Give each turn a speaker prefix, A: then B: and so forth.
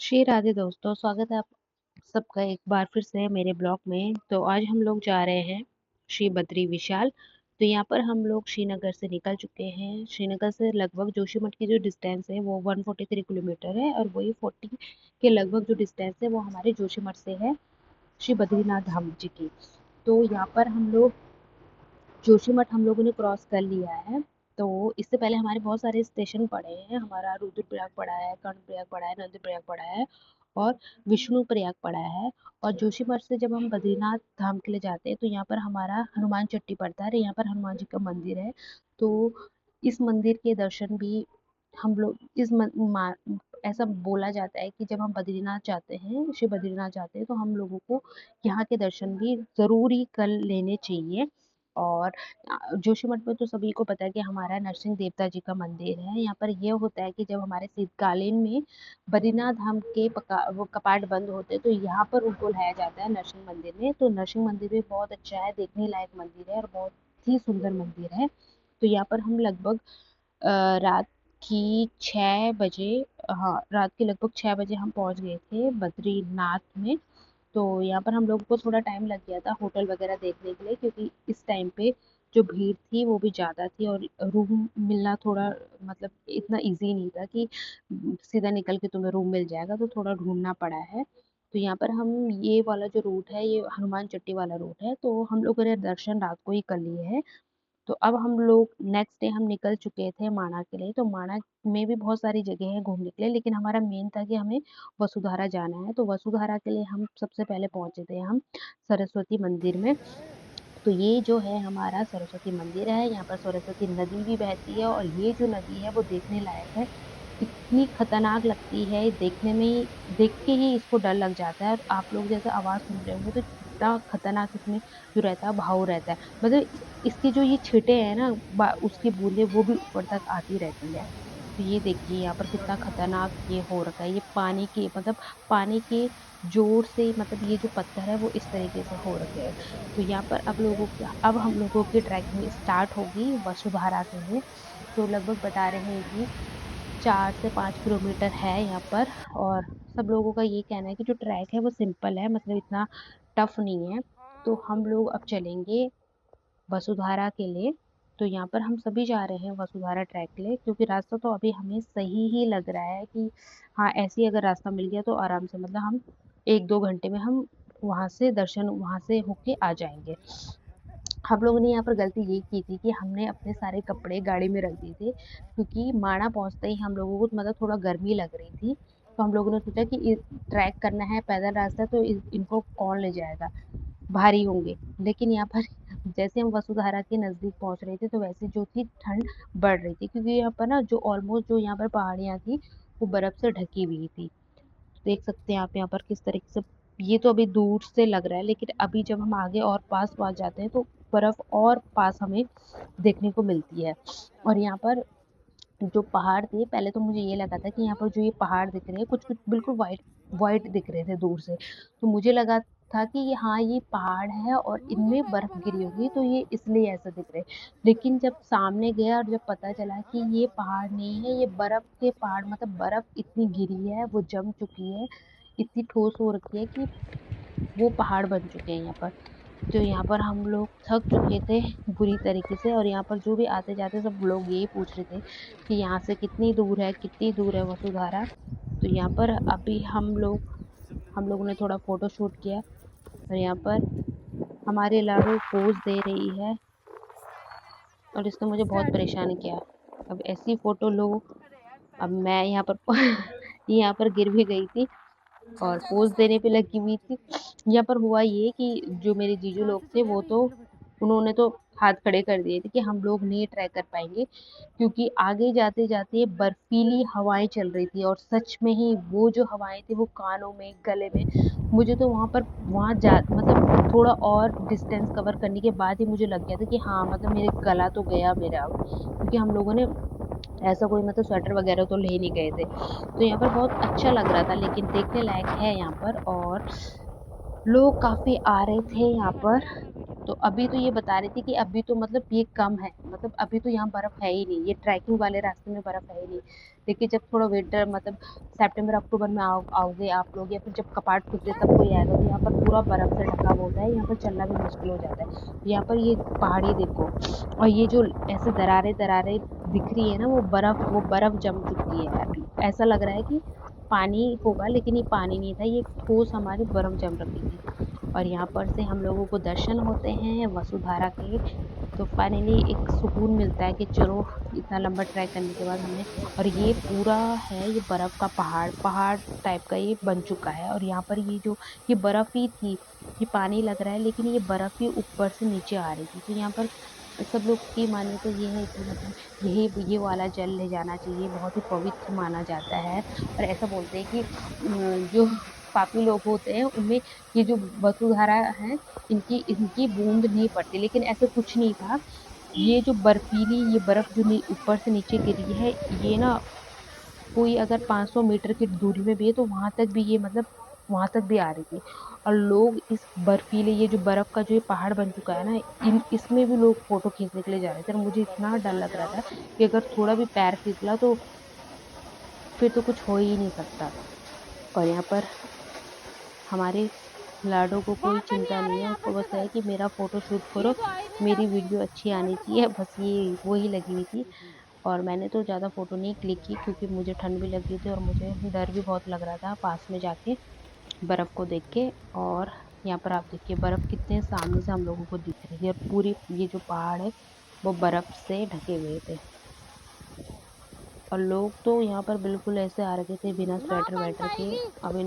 A: श्री राधे दोस्तों, स्वागत है आप सबका एक बार फिर से मेरे ब्लॉग में। तो आज हम लोग जा रहे हैं श्री बद्री विशाल। तो यहाँ पर हम लोग श्रीनगर से निकल चुके हैं। श्रीनगर से लगभग जोशीमठ की जो डिस्टेंस है वो 143 किलोमीटर है, और वही 40 के लगभग जो डिस्टेंस है वो हमारे जोशीमठ से है श्री बद्रीनाथ धाम जी की। तो यहाँ पर हम लोग जोशीमठ हम लोगों ने क्रॉस कर लिया है। तो इससे पहले हमारे बहुत सारे स्टेशन पड़े हैं। हमारा रुद्रप्रयाग पड़ा है, कर्णप्रयाग पड़ा है, नंदप्रयाग पड़ा है और विष्णु प्रयाग पड़ा है। और जोशीमठ से जब हम बद्रीनाथ धाम के लिए जाते हैं तो यहाँ पर हमारा हनुमान चट्टी पड़ता है, और यहाँ पर हनुमान जी का मंदिर है। तो इस मंदिर के दर्शन भी हम लोग ऐसा बोला जाता है कि जब हम बद्रीनाथ जाते हैं, श्री बद्रीनाथ जाते हैं, तो हम लोगों को यहाँ के दर्शन भी ज़रूरी कर लेने चाहिए। और जोशीमठ में तो सभी को पता है कि हमारा नरसिंह देवता जी का मंदिर है। यहाँ पर यह होता है कि जब हमारे शीतकालीन में बद्रीनाथ धाम के वो कपाट बंद होते हैं तो यहाँ पर उनको लाया जाता है नरसिंह मंदिर में। तो नरसिंह मंदिर भी बहुत अच्छा है, देखने लायक मंदिर है और बहुत ही सुंदर मंदिर है। तो यहाँ पर हम लगभग रात की 6 बजे, हाँ, रात के लगभग 6 बजे हम पहुँच गए थे बद्रीनाथ में। तो यहाँ पर हम लोगों को थोड़ा टाइम लग गया था होटल वगैरह देखने के लिए, क्योंकि इस टाइम पे जो भीड़ थी वो भी ज़्यादा थी और रूम मिलना थोड़ा मतलब इतना इजी नहीं था कि सीधा निकल के तुम्हें रूम मिल जाएगा, तो थोड़ा ढूंढना पड़ा है। तो यहाँ पर हम ये वाला जो रूट है ये हनुमान चट्टी वाला रूट है, तो हम लोगों ने दर्शन रात को ही कर लिए है। तो अब हम लोग नेक्स्ट डे हम निकल चुके थे माणा के लिए। तो माणा में भी बहुत सारी जगह है घूमने के लिए, लेकिन हमारा मेन था कि हमें वसुधारा जाना है। तो वसुधारा के लिए हम सबसे पहले पहुंचे थे हम सरस्वती मंदिर में। तो ये जो है हमारा सरस्वती मंदिर है, यहाँ पर सरस्वती नदी भी बहती है, और ये जो नदी है वो देखने लायक है। इतनी खतरनाक लगती है, देखने में ही देख के ही इसको डर लग जाता है। और आप लोग जैसे आवाज़ सुन रहे होंगे तो कितना खतरनाक इसमें जो रहता है भाव रहता है। मतलब इसकी जो ये छींटे हैं ना, उसकी बूंदें वो भी ऊपर तक आती रहती है। तो ये देखिए यहाँ पर कितना खतरनाक ये हो रखा है। ये पानी के मतलब पानी के जोर से, मतलब ये जो पत्थर है वो इस तरीके से हो रखे हैं। तो यहाँ पर अब हम लोगों की ट्रैकिंग स्टार्ट होगी वसुधारा के लिए। तो लगभग बता रहे हैं कि 4 से 5 किलोमीटर है यहाँ पर। और सब लोगों का ये कहना है कि जो ट्रैक है वो सिंपल है, मतलब इतना टफ नहीं है। तो हम लोग अब चलेंगे वसुधारा के लिए। तो यहाँ पर हम सभी जा रहे हैं वसुधारा ट्रैक के लिए, क्योंकि रास्ता तो अभी हमें सही ही लग रहा है कि हाँ, ऐसे ही अगर रास्ता मिल गया तो आराम से, मतलब हम 1-2 घंटे में हम वहाँ से होके आ जाएंगे। हम लोगों ने यहाँ पर गलती ये की थी कि हमने अपने सारे कपड़े गाड़ी में रख दिए थे, क्योंकि माणा पहुँचते ही हम लोगों को मतलब थोड़ा गर्मी लग रही थी। तो हम लोगों ने सोचा कि ट्रैक करना है, पैदल रास्ता है, तो इनको कौन ले जाएगा, भारी होंगे। लेकिन यहाँ पर जैसे हम वसुधारा के नज़दीक पहुँच रहे थे तो वैसे जो थी ठंड बढ़ रही थी, क्योंकि यहाँ पर ना जो ऑलमोस्ट जो यहाँ पर पहाड़ियाँ थी वो बर्फ़ से ढकी हुई थी। देख सकते हैं आप यहाँ पर किस तरीके से, ये तो अभी दूर से लग रहा है, लेकिन अभी जब हम आगे और पास जाते हैं तो बर्फ और पास हमें देखने को मिलती है। और यहाँ पर जो पहाड़ थे, पहले तो मुझे ये लगा था कि यहाँ पर जो ये पहाड़ दिख रहे हैं कुछ कुछ बिल्कुल वाइट वाइट दिख रहे थे दूर से। तो मुझे लगा था कि ये, हाँ, ये पहाड़ है और इनमें बर्फ गिरी होगी, तो ये इसलिए ऐसा दिख रहे। लेकिन जब सामने गया और जब पता चला कि ये पहाड़ नहीं है, ये बर्फ के पहाड़, मतलब बर्फ इतनी गिरी है, वो जम चुकी है, इतनी ठोस हो रखी है कि वो पहाड़ बन चुके हैं यहाँ पर। तो यहाँ पर हम लोग थक चुके थे बुरी तरीके से, और यहाँ पर जो भी आते जाते सब लोग यही पूछ रहे थे कि यहाँ से कितनी दूर है वसुधारा। तो यहाँ पर अभी हम लोगों ने थोड़ा फोटो शूट किया, और यहाँ पर हमारी लाडो पोज दे रही है, और इसने मुझे बहुत परेशान किया। अब ऐसी फोटो लो, अब मैं यहाँ पर यहाँ पर गिर भी गई थी और पोज देने पे लगी हुई थी। यहाँ पर हुआ ये कि जो मेरे जीजू लोग थे वो तो उन्होंने तो हाथ खड़े कर दिए थे कि हम लोग नहीं ट्राई कर पाएंगे, क्योंकि आगे जाते जाते बर्फीली हवाएं चल रही थी, और सच में ही वो जो हवाएं थी वो कानों में, गले में, मुझे तो वहाँ जा मतलब थोड़ा और डिस्टेंस कवर करने के बाद ही मुझे लग गया था कि हाँ, मतलब मेरे गला तो गया मेरा अब, क्योंकि हम लोगों ने ऐसा कोई मतलब स्वेटर वगैरह तो ले नहीं गए थे। तो यहाँ पर बहुत अच्छा लग रहा था, लेकिन देखने लायक है यहाँ पर, और लोग काफ़ी आ रहे थे यहाँ पर। तो अभी तो ये बता रही थी कि अभी तो मतलब ये कम है, मतलब अभी तो यहाँ बर्फ है ही नहीं, ये ट्रैकिंग वाले रास्ते में बर्फ है ही नहीं। देखिए जब थोड़ा विंटर मतलब सितंबर अक्टूबर में आओगे आप लोग, या फिर जब कपाट खुलते तब कोई आएगा, तो यहाँ पर पूरा बर्फ से ढका हुआ होता है, यहाँ पर चलना भी मुश्किल हो जाता है। यहाँ पर ये पहाड़ी देखो, और ये जो ऐसे दरारें दरारें दिख रही है ना, वो बर्फ जम चुकी है। अभी ऐसा लग रहा है कि पानी होगा, लेकिन ये पानी नहीं था, ये ठोस हमारी बर्फ जम रखी थी। और यहाँ पर से हम लोगों को दर्शन होते हैं वसुधारा के। तो फाइनली एक सुकून मिलता है कि चलो इतना लंबा ट्रैक करने के बाद हमने, और ये पूरा है, ये बर्फ का पहाड़ पहाड़ टाइप का ये बन चुका है। और यहाँ पर ये जो ये बर्फ ही थी, ये पानी लग रहा है लेकिन ये बर्फ ही ऊपर से नीचे आ रही थी। तो यहाँ पर सब लोग की मान्यता ये है कि मतलब ये वाला जल ले जाना चाहिए, बहुत ही पवित्र माना जाता है। और ऐसा बोलते हैं कि जो पापी लोग होते हैं उनमें ये जो वसुधारा है, इनकी इनकी बूंद नहीं पड़ती, लेकिन ऐसा कुछ नहीं था। ये जो बर्फीली ये बर्फ जो ऊपर से नीचे गिरी है, ये ना कोई अगर 500 मीटर की दूरी में भी है तो वहां तक भी ये मतलब वहां तक भी आ रही थी। और लोग इस बर्फीले ये जो बर्फ का जो ये पहाड़ बन चुका है ना, इसमें भी लोग फोटो खींचने के लिए जा रहे थे। और मुझे इतना डर लग रहा था कि अगर थोड़ा भी पैर फिसला तो फिर तो कुछ हो ही नहीं सकता। और यहाँ पर हमारे लाडो को कोई चिंता नहीं है, उसको बस है कि मेरा फ़ोटो शूट करो, मेरी वीडियो अच्छी आनी चाहिए, बस ये वो ही लगी हुई थी। और मैंने तो ज़्यादा फ़ोटो नहीं क्लिक की क्योंकि मुझे ठंड भी लग रही थी और मुझे डर भी बहुत लग रहा था पास में जाके बर्फ़ को देख के। और यहाँ पर आप देखिए बर्फ़ कितने सामने से हम लोगों को दिख रही थी, और पूरी ये जो पहाड़ है वो बर्फ़ से ढके हुए थे। और लोग तो यहाँ पर बिल्कुल ऐसे आ रखे थे बिना स्वेटर वेटर के। अब